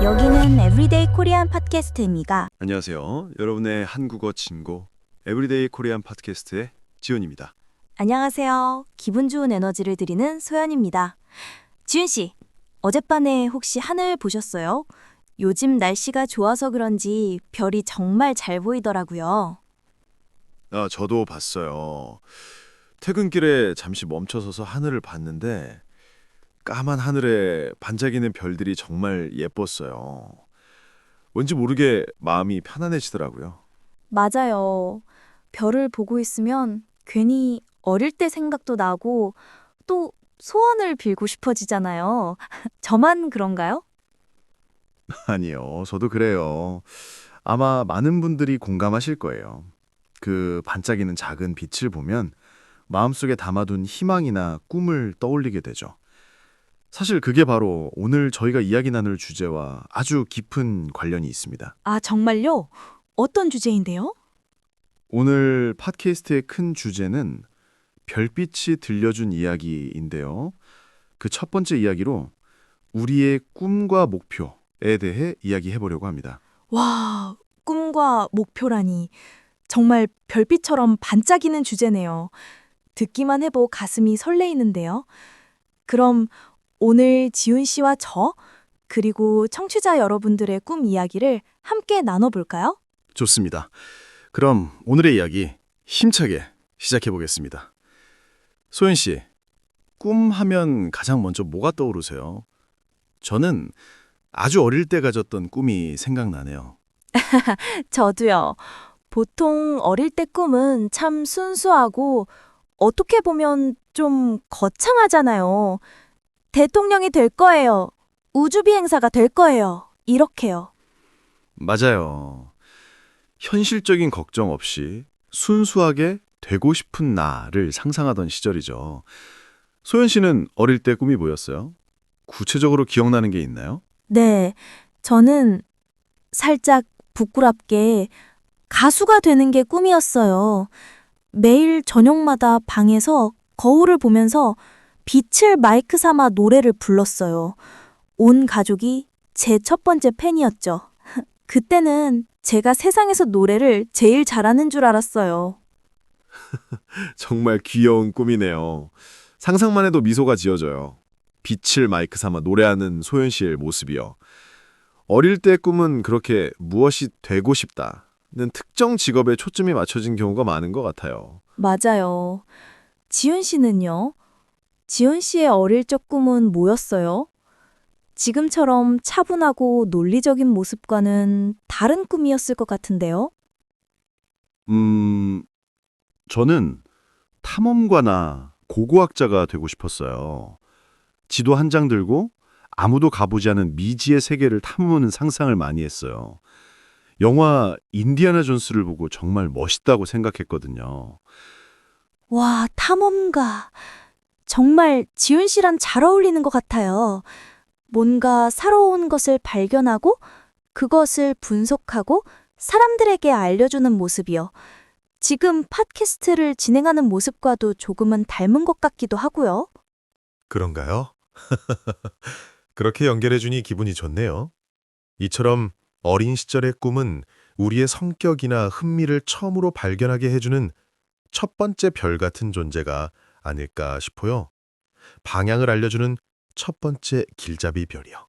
여기는 에브리데이 코리안 팟캐스트입니다. 안녕하세요. 여러분의 한국어 친구 에브리데이 코리안 팟캐스트의 지훈입니다. 안녕하세요. 기분 좋은 에너지를 드리는 소연입니다. 지훈 씨, 어젯밤에 혹시 하늘 보셨어요? 요즘 날씨가 좋아서 그런지 별이 정말 잘 보이더라고요. 저도 봤어요. 퇴근길에 잠시 멈춰서서 하늘을 봤는데 까만 하늘에 반짝이는 별들이 정말 예뻤어요. 왠지 모르게 마음이 편안해지더라고요. 맞아요. 별을 보고 있으면 괜히 어릴 때 생각도 나고 또 소원을 빌고 싶어지잖아요. 저만 그런가요? 아니요, 저도 그래요. 아마 많은 분들이 공감하실 거예요. 그 반짝이는 작은 빛을 보면 마음속에 담아둔 희망이나 꿈을 떠올리게 되죠. 사실 그게 바로 오늘 저희가 이야기 나눌 주제와 아주 깊은 관련이 있습니다. 아, 정말요? 어떤 주제인데요? 오늘 팟캐스트의 큰 주제는 별빛이 들려준 이야기인데요. 그 첫 번째 이야기로 우리의 꿈과 목표에 대해 이야기해 보려고 합니다. 와, 꿈과 목표라니. 정말 별빛처럼 반짝이는 주제네요. 듣기만 해도 가슴이 설레이는데요. 그럼 오늘 지훈 씨와 저, 그리고 청취자 여러분들의 꿈 이야기를 함께 나눠볼까요? 좋습니다. 그럼 오늘의 이야기 힘차게 시작해 보겠습니다. 소연 씨, 꿈 하면 가장 먼저 뭐가 떠오르세요? 저는 아주 어릴 때 가졌던 꿈이 생각나네요. 저도요. 보통 어릴 때 꿈은 참 순수하고 어떻게 보면 좀 거창하잖아요. 대통령이 될 거예요. 우주비행사가 될 거예요. 이렇게요. 맞아요. 현실적인 걱정 없이 순수하게 되고 싶은 나를 상상하던 시절이죠. 소연 씨는 어릴 때 꿈이 뭐였어요? 구체적으로 기억나는 게 있나요? 네, 저는 살짝 부끄럽게 가수가 되는 게 꿈이었어요. 매일 저녁마다 방에서 거울을 보면서 빛을 마이크 삼아 노래를 불렀어요. 온 가족이 제 첫 번째 팬이었죠. 그때는 제가 세상에서 노래를 제일 잘하는 줄 알았어요. 정말 귀여운 꿈이네요. 상상만 해도 미소가 지어져요. 빛을 마이크 삼아 노래하는 소연 씨의 모습이요. 어릴 때 꿈은 그렇게 무엇이 되고 싶다는 특정 직업에 초점이 맞춰진 경우가 많은 것 같아요. 맞아요. 지훈 씨는요? 지훈 씨의 어릴 적 꿈은 뭐였어요? 지금처럼 차분하고 논리적인 모습과는 다른 꿈이었을 것 같은데요? 음, 저는 탐험가나 고고학자가 되고 싶었어요. 지도 한 장 들고 아무도 가보지 않은 미지의 세계를 탐구하는 상상을 많이 했어요. 영화 인디아나 존스를 보고 정말 멋있다고 생각했거든요. 와, 탐험가. 정말 지훈 씨랑 잘 어울리는 것 같아요. 뭔가 새로운 것을 발견하고 그것을 분석하고 사람들에게 알려주는 모습이요. 지금 팟캐스트를 진행하는 모습과도 조금은 닮은 것 같기도 하고요. 그런가요? 그렇게 연결해주니 기분이 좋네요. 이처럼 어린 시절의 꿈은 우리의 성격이나 흥미를 처음으로 발견하게 해주는 첫 번째 별 같은 존재가 아닐까 싶어요. 방향을 알려주는 첫 번째 길잡이 별이요.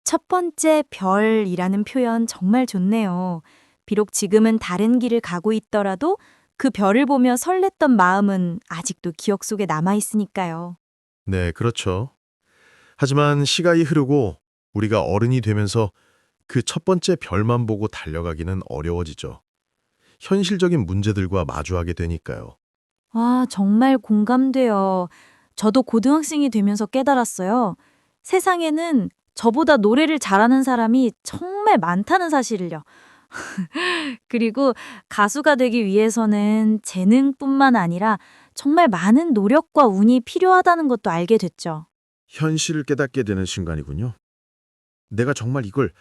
첫 번째 별이라는 표현 정말 좋네요. 비록 지금은 다른 길을 가고 있더라도 그 별을 보며 설렜던 마음은 아직도 기억 속에 남아 있으니까요. 네, 그렇죠. 하지만 시간이 흐르고 우리가 어른이 되면서 그 첫 번째 별만 보고 달려가기는 어려워지죠. 현실적인 문제들과 마주하게 되니까요. 아, 정말 공감돼요. 저도 고등학생이 되면서 깨달았어요. 세상에는 저보다 노래를 잘하는 사람이 정말 많다는 사실을요. 그리고 가수가 되기 위해서는 재능뿐만 아니라 정말 많은 노력과 운이 필요하다는 것도 알게 됐죠. 현실을 깨닫게 되는 순간이군요. 내가 정말 이걸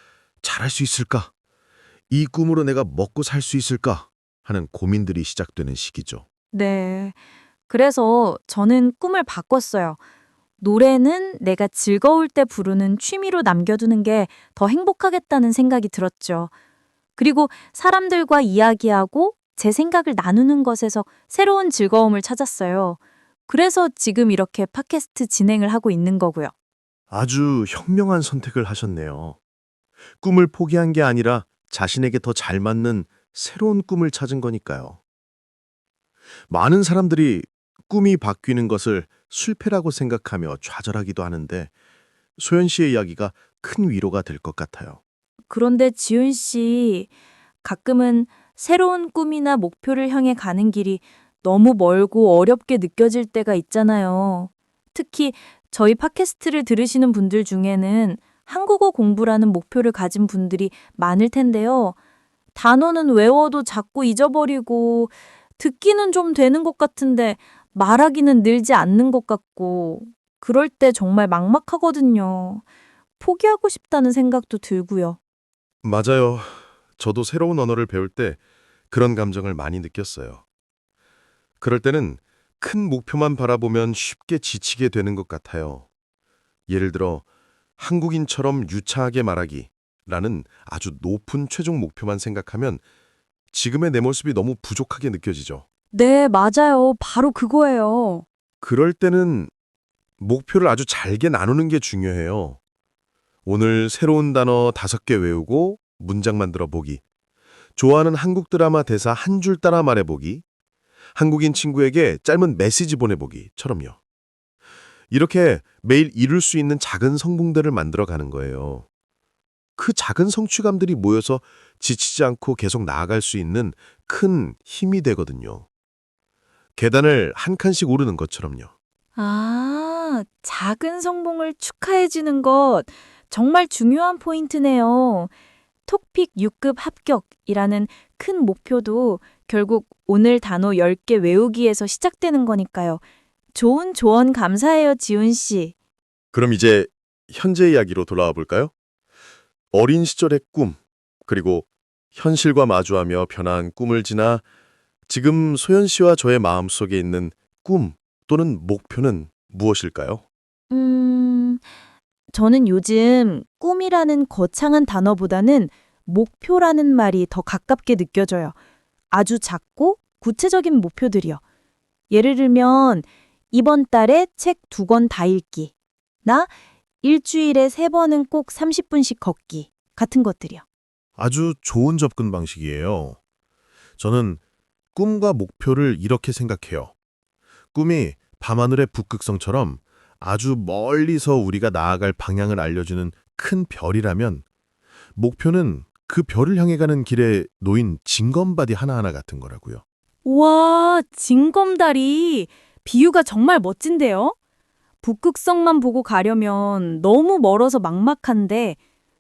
잘할 수 있을까? 이 꿈으로 내가 먹고 살 수 있을까? 하는 고민들이 시작되는 시기죠. 네. 그래서 저는 꿈을 바꿨어요. 노래는 내가 즐거울 때 부르는 취미로 남겨두는 게 더 행복하겠다는 생각이 들었죠. 그리고 사람들과 이야기하고 제 생각을 나누는 것에서 새로운 즐거움을 찾았어요. 그래서 지금 이렇게 팟캐스트 진행을 하고 있는 거고요. 아주 현명한 선택을 하셨네요. 꿈을 포기한 게 아니라 자신에게 더 잘 맞는 새로운 꿈을 찾은 거니까요. 많은 사람들이 꿈이 바뀌는 것을 실패라고 생각하며 좌절하기도 하는데 소연 씨의 이야기가 큰 위로가 될 것 같아요. 그런데 지훈 씨, 가끔은 새로운 꿈이나 목표를 향해 가는 길이 너무 멀고 어렵게 느껴질 때가 있잖아요. 특히 저희 팟캐스트를 들으시는 분들 중에는 한국어 공부라는 목표를 가진 분들이 많을 텐데요. 단어는 외워도 자꾸 잊어버리고 듣기는 좀 되는 것 같은데 말하기는 늘지 않는 것 같고 그럴 때 정말 막막하거든요. 포기하고 싶다는 생각도 들고요. 맞아요. 저도 새로운 언어를 배울 때 그런 감정을 많이 느꼈어요. 그럴 때는 큰 목표만 바라보면 쉽게 지치게 되는 것 같아요. 예를 들어 한국인처럼 유창하게 말하기라는 아주 높은 최종 목표만 생각하면 지금의 내 모습이 너무 부족하게 느껴지죠. 네, 맞아요. 바로 그거예요. 그럴 때는 목표를 아주 잘게 나누는 게 중요해요. 오늘 새로운 단어 5개 외우고 문장 만들어 보기. 좋아하는 한국 드라마 대사 한 줄 따라 말해보기. 한국인 친구에게 짧은 메시지 보내보기처럼요. 이렇게 매일 이룰 수 있는 작은 성공들을 만들어 가는 거예요. 그 작은 성취감들이 모여서 지치지 않고 계속 나아갈 수 있는 큰 힘이 되거든요. 계단을 한 칸씩 오르는 것처럼요. 아, 작은 성공을 축하해주는 것 정말 중요한 포인트네요. 톡픽 6급 합격이라는 큰 목표도 결국 오늘 단어 10개 외우기에서 시작되는 거니까요. 좋은 조언 감사해요, 지훈 씨. 그럼 이제 현재 이야기로 돌아와 볼까요? 어린 시절의 꿈, 그리고 현실과 마주하며 변화한 꿈을 지나 지금 소연 씨와 저의 마음속에 있는 꿈 또는 목표는 무엇일까요? 저는 요즘 꿈이라는 거창한 단어보다는 목표라는 말이 더 가깝게 느껴져요. 아주 작고 구체적인 목표들이요. 예를 들면 이번 달에 책 2권 다 읽기, 나 일주일에 3번은 꼭 30분씩 걷기 같은 것들이요. 아주 좋은 접근 방식이에요. 저는 꿈과 목표를 이렇게 생각해요. 꿈이 밤하늘의 북극성처럼 아주 멀리서 우리가 나아갈 방향을 알려주는 큰 별이라면 목표는 그 별을 향해 가는 길에 놓인 징검다리 하나하나 같은 거라고요. 와, 징검다리. 비유가 정말 멋진데요? 북극성만 보고 가려면 너무 멀어서 막막한데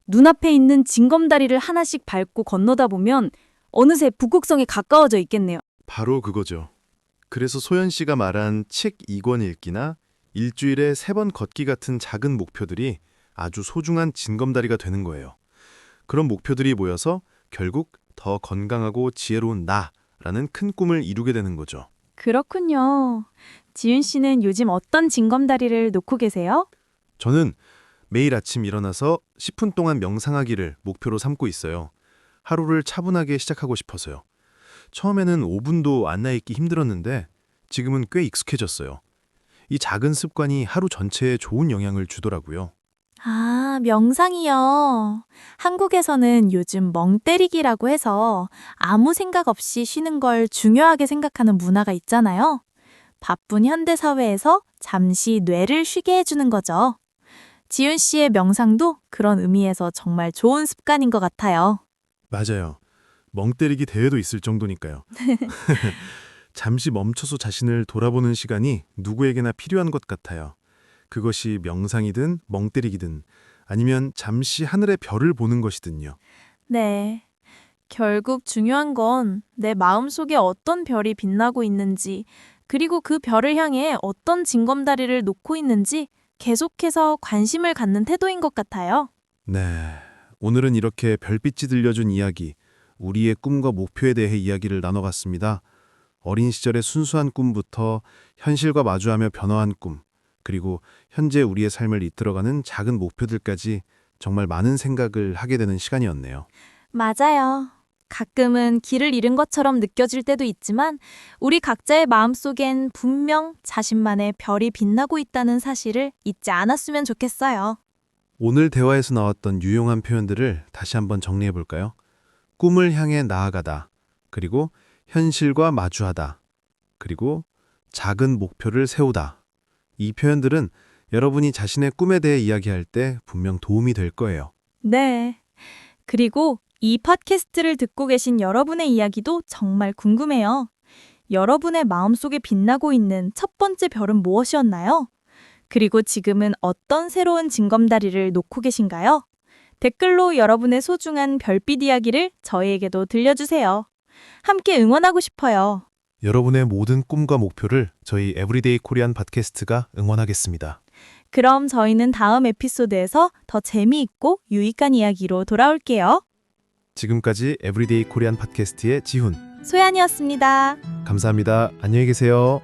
눈앞에 있는 징검다리를 하나씩 밟고 건너다 보면 어느새 북극성에 가까워져 있겠네요. 바로 그거죠. 그래서 소연 씨가 말한 책 2권 읽기나 일주일에 3번 걷기 같은 작은 목표들이 아주 소중한 징검다리가 되는 거예요. 그런 목표들이 모여서 결국 더 건강하고 지혜로운 나라는 큰 꿈을 이루게 되는 거죠. 그렇군요. 지윤 씨는 요즘 어떤 징검다리를 놓고 계세요? 저는 매일 아침 일어나서 10분 동안 명상하기를 목표로 삼고 있어요. 하루를 차분하게 시작하고 싶어서요. 처음에는 5분도 안 나 있기 힘들었는데 지금은 꽤 익숙해졌어요. 이 작은 습관이 하루 전체에 좋은 영향을 주더라고요. 아, 명상이요. 한국에서는 요즘 멍 때리기라고 해서 아무 생각 없이 쉬는 걸 중요하게 생각하는 문화가 있잖아요. 바쁜 현대 사회에서 잠시 뇌를 쉬게 해주는 거죠. 지윤 씨의 명상도 그런 의미에서 정말 좋은 습관인 것 같아요. 맞아요. 멍 때리기 대회도 있을 정도니까요. 잠시 멈춰서 자신을 돌아보는 시간이 누구에게나 필요한 것 같아요. 그것이 명상이든 멍 때리기든 아니면 잠시 하늘의 별을 보는 것이든요. 네. 결국 중요한 건 내 마음속에 어떤 별이 빛나고 있는지, 그리고 그 별을 향해 어떤 징검다리를 놓고 있는지 계속해서 관심을 갖는 태도인 것 같아요. 네. 오늘은 이렇게 별빛이 들려준 이야기, 우리의 꿈과 목표에 대해 이야기를 나눠봤습니다. 어린 시절의 순수한 꿈부터 현실과 마주하며 변화한 꿈, 그리고 현재 우리의 삶을 이끌어가는 작은 목표들까지 정말 많은 생각을 하게 되는 시간이었네요. 맞아요. 가끔은 길을 잃은 것처럼 느껴질 때도 있지만 우리 각자의 마음속엔 분명 자신만의 별이 빛나고 있다는 사실을 잊지 않았으면 좋겠어요. 오늘 대화에서 나왔던 유용한 표현들을 다시 한번 정리해 볼까요? 꿈을 향해 나아가다, 그리고 현실과 마주하다, 그리고 작은 목표를 세우다. 이 표현들은 여러분이 자신의 꿈에 대해 이야기할 때 분명 도움이 될 거예요. 네. 그리고 이 팟캐스트를 듣고 계신 여러분의 이야기도 정말 궁금해요. 여러분의 마음속에 빛나고 있는 첫 번째 별은 무엇이었나요? 그리고 지금은 어떤 새로운 징검다리를 놓고 계신가요? 댓글로 여러분의 소중한 별빛 이야기를 저희에게도 들려주세요. 함께 응원하고 싶어요. 여러분의 모든 꿈과 목표를 저희 에브리데이 코리안 팟캐스트가 응원하겠습니다. 그럼 저희는 다음 에피소드에서 더 재미있고 유익한 이야기로 돌아올게요. 지금까지 에브리데이 코리안 팟캐스트의 지훈. 소연이었습니다. 감사합니다. 안녕히 계세요.